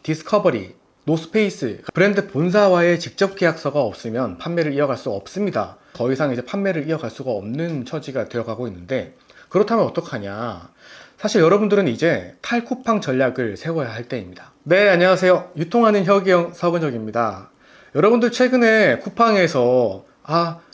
디스커버리, 노스페이스 브랜드 본사와의 직접 계약서가 없으면 판매를 이어갈 수 없습니다. 더 이상 이제 판매를 이어갈 수가 없는 처지가 되어가고 있는데, 그렇다면 어떡하냐? 사실 여러분들은 이제 탈쿠팡 전략을 세워야 할 때입니다. 네, 안녕하세요. 유통하는 혁이형 서근혁입니다. 여러분들 최근에 쿠팡에서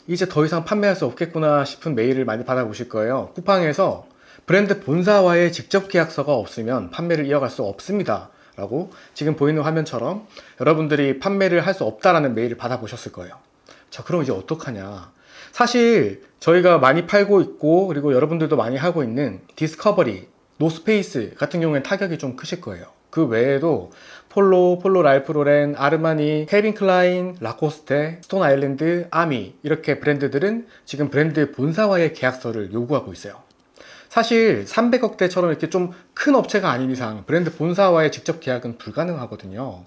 이제 더 이상 판매할 수 없겠구나 싶은 메일을 많이 받아보실 거예요. 쿠팡에서 브랜드 본사와의 직접 계약서가 없으면 판매를 이어갈 수 없습니다 라고 지금 보이는 화면처럼 여러분들이 판매를 할 수 없다라는 메일을 받아보셨을 거예요. 자, 그럼 이제 어떡하냐? 사실 저희가 많이 팔고 있고, 그리고 여러분들도 많이 하고 있는 디스커버리, 노스페이스 같은 경우에는 타격이 좀 크실 거예요. 그 외에도 폴로 랄프 로렌, 아르마니, 캘빈 클라인, 라코스테, 스톤 아일랜드, 아미, 이렇게 브랜드들은 지금 브랜드 본사와의 계약서를 요구하고 있어요. 사실 300억대처럼 이렇게 좀 큰 업체가 아닌 이상 브랜드 본사와의 직접 계약은 불가능하거든요.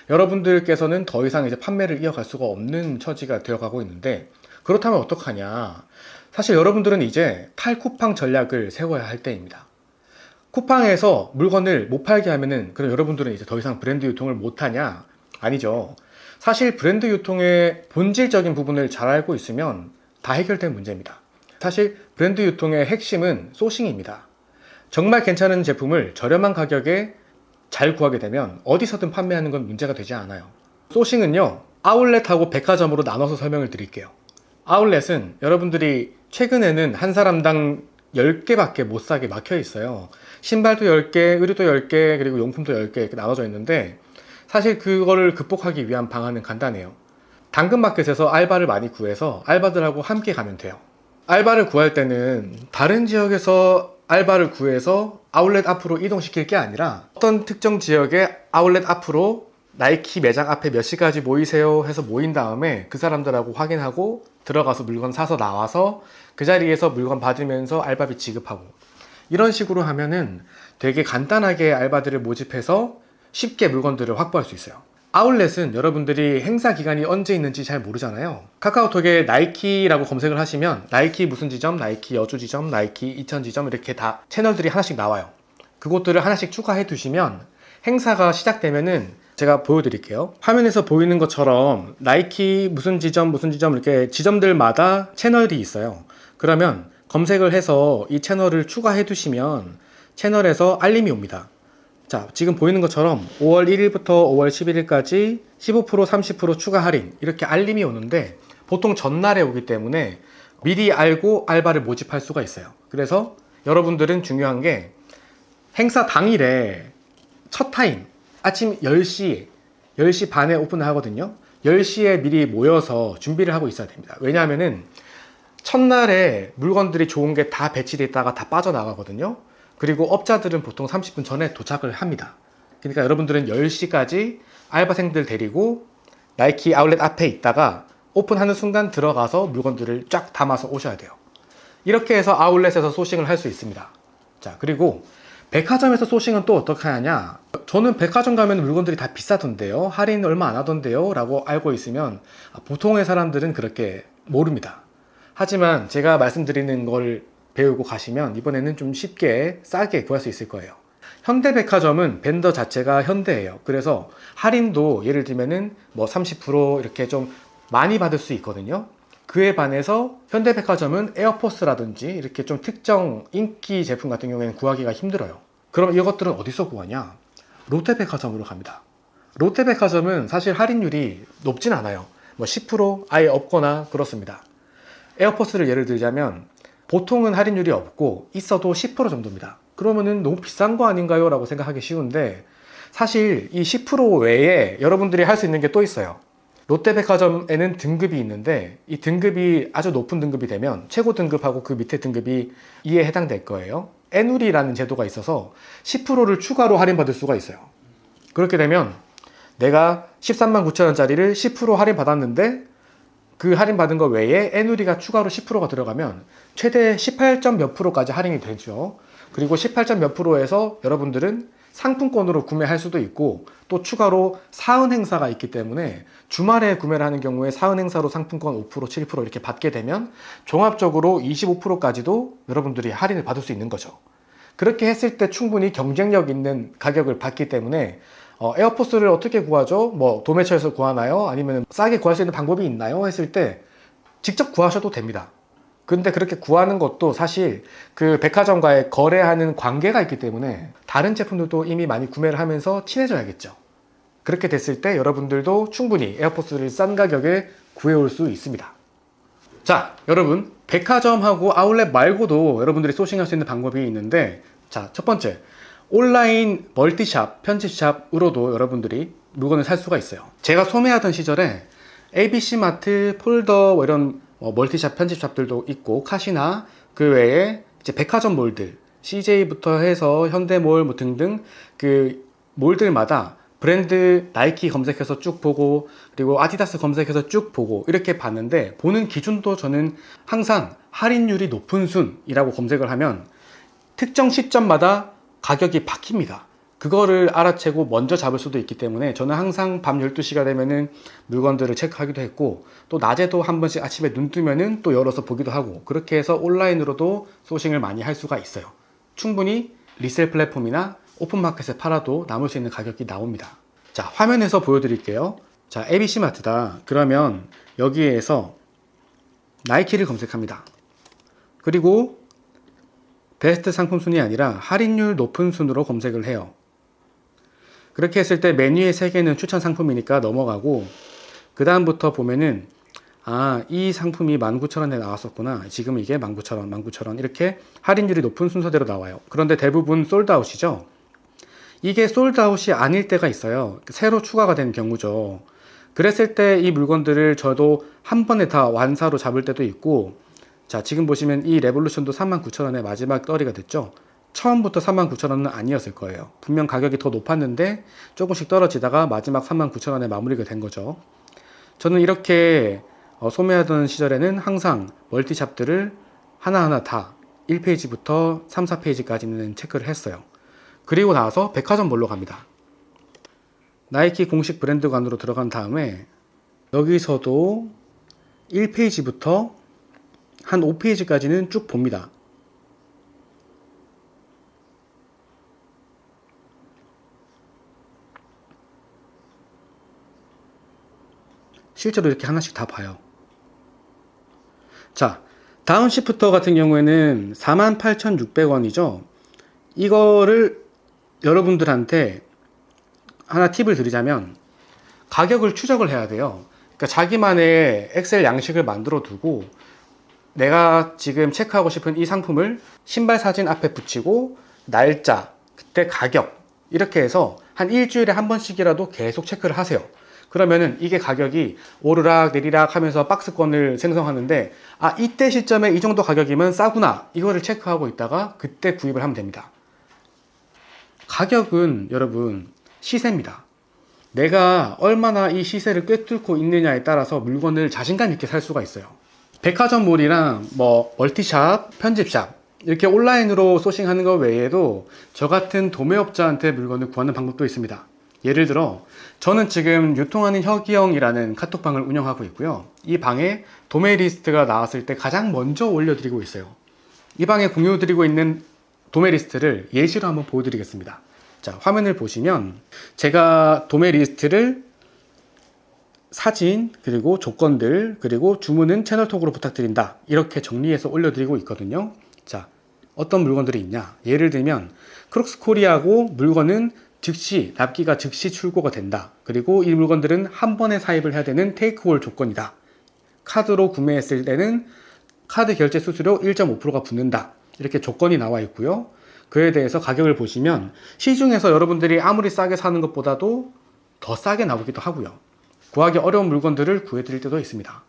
여러분들께서는 더 이상 이제 판매를 이어갈 수가 없는 처지가 되어가고 있는데, 그렇다면 어떡하냐? 사실 여러분들은 이제 탈쿠팡 전략을 세워야 할 때입니다. 쿠팡에서 물건을 못 팔게 하면은 그럼 여러분들은 이제 더 이상 브랜드 유통을 못 하냐? 아니죠. 사실 브랜드 유통의 본질적인 부분을 잘 알고 있으면 다 해결된 문제입니다. 사실 브랜드 유통의 핵심은 소싱입니다. 정말 괜찮은 제품을 저렴한 가격에 잘 구하게 되면 어디서든 판매하는 건 문제가 되지 않아요. 소싱은요, 아울렛하고 백화점으로 나눠서 설명을 드릴게요. 아울렛은 여러분들이 최근에는 한 사람당 10개밖에 못 사게 막혀 있어요. 신발도 10개, 의류도 10개, 그리고 용품도 10개 이렇게 나눠져 있는데, 사실 그거를 극복하기 위한 방안은 간단해요. 당근마켓에서 알바를 많이 구해서 알바들하고 함께 가면 돼요. 알바를 구할 때는 다른 지역에서 알바를 구해서 아울렛 앞으로 이동시킬 게 아니라 어떤 특정 지역의 아울렛 앞으로 나이키 매장 앞에 몇 시까지 모이세요 해서 모인 다음에 그 사람들하고 확인하고 들어가서 물건 사서 나와서 그 자리에서 물건 받으면서 알바비 지급하고, 이런 식으로 하면은 되게 간단하게 알바들을 모집해서 쉽게 물건들을 확보할 수 있어요. 아울렛은 여러분들이 행사 기간이 언제 있는지 잘 모르잖아요. 카카오톡에 나이키라고 검색을 하시면 나이키 무슨 지점, 나이키 여주 지점, 나이키 이천 지점 이렇게 다 채널들이 하나씩 나와요. 그것들을 하나씩 추가해 두시면 행사가 시작되면은 제가 보여드릴게요. 화면에서 보이는 것처럼 나이키 무슨 지점 이렇게 지점들마다 채널이 있어요. 그러면 검색을 해서 이 채널을 추가해 두시면 채널에서 알림이 옵니다. 자, 지금 보이는 것처럼 5월 1일부터 5월 11일까지 15%, 30% 추가 할인 이렇게 알림이 오는데, 보통 전날에 오기 때문에 미리 알고 알바를 모집할 수가 있어요. 그래서 여러분들은 중요한 게 행사 당일에 첫 타임 아침 10시 반에 오픈을 하거든요. 10시에 미리 모여서 준비를 하고 있어야 됩니다. 왜냐하면은 첫날에 물건들이 좋은 게 다 배치되어 있다가 다 빠져나가거든요. 그리고 업자들은 보통 30분 전에 도착을 합니다. 그러니까 여러분들은 10시까지 알바생들 데리고 나이키 아울렛 앞에 있다가 오픈하는 순간 들어가서 물건들을 쫙 담아서 오셔야 돼요. 이렇게 해서 아울렛에서 소싱을 할 수 있습니다. 자, 그리고 백화점에서 소싱은 또 어떻게 하냐? 저는 백화점 가면 물건들이 다 비싸던데요, 할인 얼마 안 하던데요 라고 알고 있으면 보통의 사람들은 그렇게 모릅니다. 하지만 제가 말씀드리는 걸 배우고 가시면 이번에는 좀 쉽게 싸게 구할 수 있을 거예요. 현대백화점은 벤더 자체가 현대예요. 그래서 할인도 예를 들면은 뭐 30% 이렇게 좀 많이 받을 수 있거든요. 그에 반해서 현대백화점은 에어포스라든지 이렇게 좀 특정 인기 제품 같은 경우에는 구하기가 힘들어요. 그럼 이것들은 어디서 구하냐? 롯데백화점으로 갑니다. 롯데백화점은 사실 할인율이 높진 않아요. 뭐 10% 아예 없거나 그렇습니다. 에어포스를 예를 들자면 보통은 할인율이 없고 있어도 10% 정도입니다. 그러면은 너무 비싼 거 아닌가요? 라고 생각하기 쉬운데, 사실 이 10% 외에 여러분들이 할 수 있는 게 또 있어요. 롯데백화점에는 등급이 있는데, 이 등급이 아주 높은 등급이 되면 최고 등급하고 그 밑에 등급이 이에 해당될 거예요. 애누리라는 제도가 있어서 10%를 추가로 할인받을 수가 있어요. 그렇게 되면 내가 13만 9천 원짜리를 10% 할인 받았는데, 그 할인받은 거 외에 애누리가 추가로 10%가 들어가면 최대 18점 몇 프로까지 할인이 되죠. 그리고 18점 몇 프로에서 여러분들은 상품권으로 구매할 수도 있고, 또 추가로 사은 행사가 있기 때문에 주말에 구매를 하는 경우에 사은 행사로 상품권 5%, 7% 이렇게 받게 되면 종합적으로 25%까지도 여러분들이 할인을 받을 수 있는 거죠. 그렇게 했을 때 충분히 경쟁력 있는 가격을 받기 때문에 에어포스를 어떻게 구하죠? 뭐 도매처에서 구하나요? 아니면 싸게 구할 수 있는 방법이 있나요? 했을 때 직접 구하셔도 됩니다. 근데 그렇게 구하는 것도 사실 그 백화점과의 거래하는 관계가 있기 때문에 다른 제품들도 이미 많이 구매를 하면서 친해져야겠죠. 그렇게 됐을 때 여러분들도 충분히 에어포스를 싼 가격에 구해올 수 있습니다. 자, 여러분, 백화점하고 아울렛 말고도 여러분들이 소싱할 수 있는 방법이 있는데, 자, 첫 번째, 온라인 멀티샵, 편집샵으로도 여러분들이 물건을 살 수가 있어요. 제가 소매하던 시절에 ABC마트, 폴더 이런 멀티샵, 편집샵들도 있고, 카시나 그 외에 이제 백화점 CJ부터 해서 현대몰 뭐 등등 그 몰들마다 브랜드 나이키 검색해서 쭉 보고, 그리고 아디다스 검색해서 쭉 보고 이렇게 봤는데, 보는 기준도 저는 항상 할인율이 높은 순이라고 검색을 하면 특정 시점마다 가격이 바뀝니다. 그거를 알아채고 먼저 잡을 수도 있기 때문에 저는 항상 밤 12시가 되면은 물건들을 체크하기도 했고, 또 낮에도 한 번씩 아침에 눈 뜨면은 또 열어서 보기도 하고, 그렇게 해서 온라인으로도 소싱을 많이 할 수가 있어요. 충분히 리셀 플랫폼이나 오픈마켓에 팔아도 남을 수 있는 가격이 나옵니다. 자, 화면에서 보여드릴게요. 자, ABC마트다. 그러면 여기에서 나이키를 검색합니다. 그리고 베스트 상품 순이 아니라 할인율 높은 순으로 검색을 해요. 그렇게 했을 때 메뉴의 3개는 추천 상품이니까 넘어가고, 그 다음부터 보면은 이 상품이 19,000원에 나왔었구나. 지금 이게 19,000원, 19,000원 이렇게 할인율이 높은 순서대로 나와요. 그런데 대부분 솔드아웃이죠. 이게 솔드아웃이 아닐 때가 있어요. 새로 추가가 된 경우죠. 그랬을 때 이 물건들을 저도 한 번에 다 완사로 잡을 때도 있고, 자, 지금 보시면 이 레볼루션도 39,000원에 마지막 떨이가 됐죠. 처음부터 39,000원은 아니었을 거예요. 분명 가격이 더 높았는데 조금씩 떨어지다가 마지막 39,000원에 마무리가 된 거죠. 저는 이렇게 소매하던 시절에는 항상 멀티샵들을 하나하나 다 1페이지부터 3, 4페이지까지는 체크를 했어요. 그리고 나서 백화점몰로 갑니다. 나이키 공식 브랜드관으로 들어간 다음에 여기서도 1페이지부터 한 5페이지까지는 쭉 봅니다. 실제로 이렇게 하나씩 다 봐요. 자, 다운시프터 같은 경우에는 48,600원이죠. 이거를 여러분들한테 하나 팁을 드리자면 가격을 추적을 해야 돼요. 그러니까 자기만의 엑셀 양식을 만들어 두고, 내가 지금 체크하고 싶은 이 상품을 신발 사진 앞에 붙이고 날짜, 그때 가격 이렇게 해서 한 일주일에 한 번씩이라도 계속 체크를 하세요. 그러면은 이게 가격이 오르락 내리락 하면서 박스권을 생성하는데, 이때 시점에 이 정도 가격이면 싸구나, 이거를 체크하고 있다가 그때 구입을 하면 됩니다. 가격은 여러분 시세입니다. 내가 얼마나 이 시세를 꿰뚫고 있느냐에 따라서 물건을 자신감 있게 살 수가 있어요. 백화점몰이랑 뭐 멀티샵, 편집샵 이렇게 온라인으로 소싱하는 것 외에도 저 같은 도매업자한테 물건을 구하는 방법도 있습니다. 예를 들어 저는 지금 유통하는 혁이형이라는 카톡방을 운영하고 있고요. 이 방에 도매 리스트가 나왔을 때 가장 먼저 올려드리고 있어요. 이 방에 공유드리고 있는 도매 리스트를 예시로 한번 보여드리겠습니다. 자, 화면을 보시면 제가 도매 리스트를 사진, 그리고 조건들, 그리고 주문은 채널톡으로 부탁드린다, 이렇게 정리해서 올려드리고 있거든요. 자, 어떤 물건들이 있냐, 예를 들면 크록스 코리아고 물건은 즉시 납기가 즉시 출고가 된다, 그리고 이 물건들은 한 번에 사입을 해야 되는 테이크홀 조건이다, 카드로 구매했을 때는 카드 결제 수수료 1.5%가 붙는다, 이렇게 조건이 나와 있고요. 그에 대해서 가격을 보시면 시중에서 여러분들이 아무리 싸게 사는 것보다도 더 싸게 나오기도 하고요. 구하기 어려운 물건들을 구해드릴 때도 있습니다.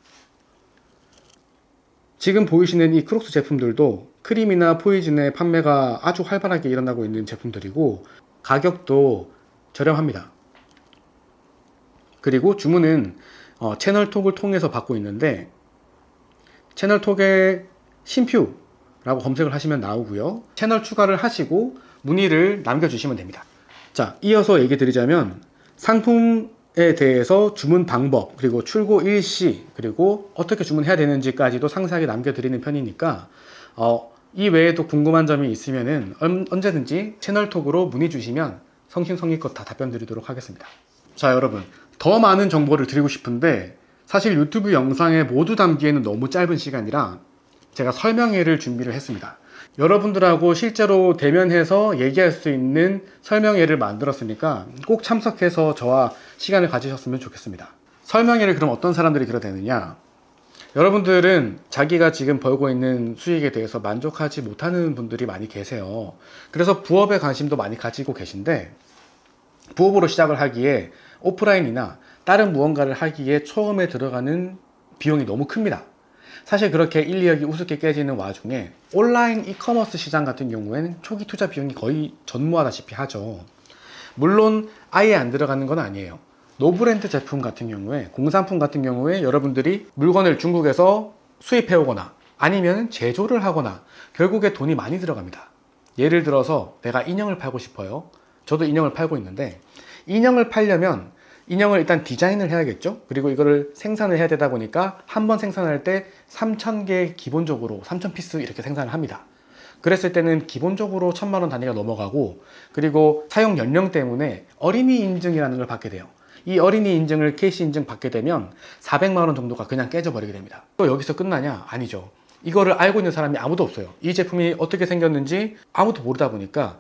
지금 보이시는 이 크록스 제품들도 크림이나 포이즌의 판매가 아주 활발하게 일어나고 있는 제품들이고, 가격도 저렴합니다. 그리고 주문은 채널톡을 통해서 받고 있는데, 채널톡에 신퓨라고 검색을 하시면 나오고요. 채널 추가를 하시고 문의를 남겨주시면 됩니다. 자, 이어서 얘기 드리자면 상품에 대해서 주문 방법, 그리고 출고 일시, 그리고 어떻게 주문해야 되는지까지도 상세하게 남겨드리는 편이니까 이 외에도 궁금한 점이 있으면은 언제든지 채널톡으로 문의 주시면 성심성의껏 다 답변 드리도록 하겠습니다. 자, 여러분, 더 많은 정보를 드리고 싶은데 사실 유튜브 영상에 모두 담기에는 너무 짧은 시간이라 제가 설명회를 준비를 했습니다. 여러분들하고 실제로 대면해서 얘기할 수 있는 설명회를 만들었으니까 꼭 참석해서 저와 시간을 가지셨으면 좋겠습니다. 설명회를 그럼 어떤 사람들이 들어야 되느냐? 여러분들은 자기가 지금 벌고 있는 수익에 대해서 만족하지 못하는 분들이 많이 계세요. 그래서 부업에 관심도 많이 가지고 계신데 부업으로 시작을 하기에 오프라인이나 다른 무언가를 하기에 처음에 들어가는 비용이 너무 큽니다. 사실 그렇게 1, 2억이 우습게 깨지는 와중에 온라인 이커머스 시장 같은 경우에는 초기 투자 비용이 거의 전무하다시피 하죠. 물론 아예 안 들어가는 건 아니에요. 노브랜드 제품 같은 경우에, 공산품 같은 경우에 여러분들이 물건을 중국에서 수입해 오거나 아니면 제조를 하거나 결국에 돈이 많이 들어갑니다. 예를 들어서 내가 인형을 팔고 싶어요. 저도 인형을 팔고 있는데 인형을 팔려면 인형을 일단 디자인을 해야겠죠. 그리고 이거를 생산을 해야 되다 보니까 한 번 생산할 때 3,000개 기본적으로 3,000피스 이렇게 생산을 합니다. 그랬을 때는 기본적으로 1,000만원 단위가 넘어가고, 그리고 사용 연령 때문에 어린이 인증이라는 걸 받게 돼요. 이 어린이 인증을 캐시 인증 받게 되면 400만원 정도가 그냥 깨져버리게 됩니다. 또 여기서 끝나냐? 아니죠. 이거를 알고 있는 사람이 아무도 없어요. 이 제품이 어떻게 생겼는지 아무도 모르다 보니까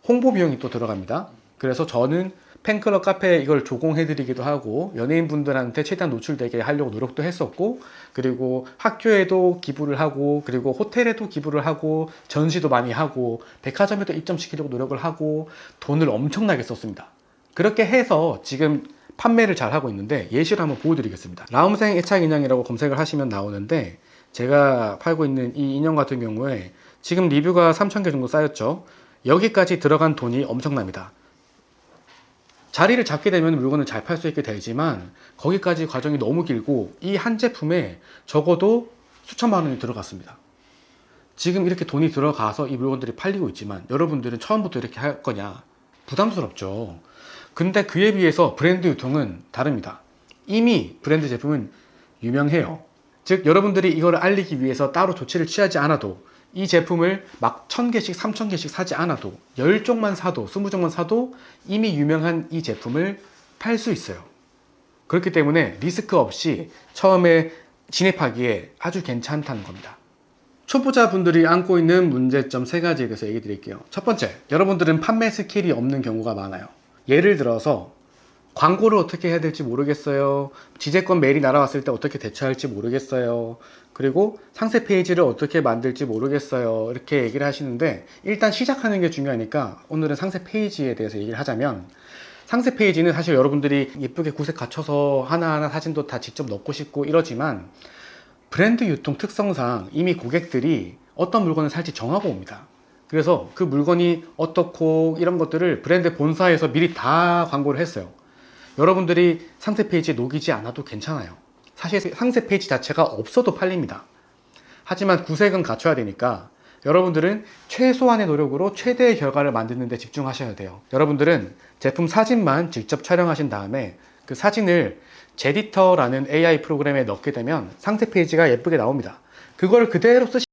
홍보 비용이 또 들어갑니다. 그래서 저는 팬클럽 카페에 이걸 조공해드리기도 하고 연예인분들한테 최대한 노출되게 하려고 노력도 했었고, 그리고 학교에도 기부를 하고, 그리고 호텔에도 기부를 하고, 전시도 많이 하고, 백화점에도 입점시키려고 노력을 하고 돈을 엄청나게 썼습니다. 그렇게 해서 지금 판매를 잘 하고 있는데 예시를 한번 보여드리겠습니다. 라움생 애착 인형이라고 검색을 하시면 나오는데 제가 팔고 있는 이 인형 같은 경우에 지금 리뷰가 3,000개 정도 쌓였죠. 여기까지 들어간 돈이 엄청납니다. 자리를 잡게 되면 물건을 잘 팔 수 있게 되지만 거기까지 과정이 너무 길고 이 한 제품에 적어도 수천만 원이 들어갔습니다. 지금 이렇게 돈이 들어가서 이 물건들이 팔리고 있지만 여러분들은 처음부터 이렇게 할 거냐? 부담스럽죠. 근데 그에 비해서 브랜드 유통은 다릅니다. 이미 브랜드 제품은 유명해요. 즉 여러분들이 이걸 알리기 위해서 따로 조치를 취하지 않아도, 이 제품을 막 1,000개씩 3,000개씩 사지 않아도, 10종만 사도 20종만 사도 이미 유명한 이 제품을 팔 수 있어요. 그렇기 때문에 리스크 없이 처음에 진입하기에 아주 괜찮다는 겁니다. 초보자분들이 안고 있는 문제점 3가지에 대해서 얘기 드릴게요. 첫 번째, 여러분들은 판매 스킬이 없는 경우가 많아요. 예를 들어서 광고를 어떻게 해야 될지 모르겠어요. 지재권 메일이 날아왔을 때 어떻게 대처할지 모르겠어요. 그리고 상세 페이지를 어떻게 만들지 모르겠어요. 이렇게 얘기를 하시는데 일단 시작하는 게 중요하니까 오늘은 상세 페이지에 대해서 얘기를 하자면, 상세 페이지는 사실 여러분들이 예쁘게 구색 갖춰서 하나하나 사진도 다 직접 넣고 싶고 이러지만 브랜드 유통 특성상 이미 고객들이 어떤 물건을 살지 정하고 옵니다. 그래서 그 물건이 어떻고 이런 것들을 브랜드 본사에서 미리 다 광고를 했어요. 여러분들이 상세 페이지에 녹이지 않아도 괜찮아요. 사실 상세 페이지 자체가 없어도 팔립니다. 하지만 구색은 갖춰야 되니까 여러분들은 최소한의 노력으로 최대의 결과를 만드는 데 집중하셔야 돼요. 여러분들은 제품 사진만 직접 촬영하신 다음에 그 사진을 제디터라는 AI 프로그램에 넣게 되면 상세 페이지가 예쁘게 나옵니다. 그걸 그대로 쓰시면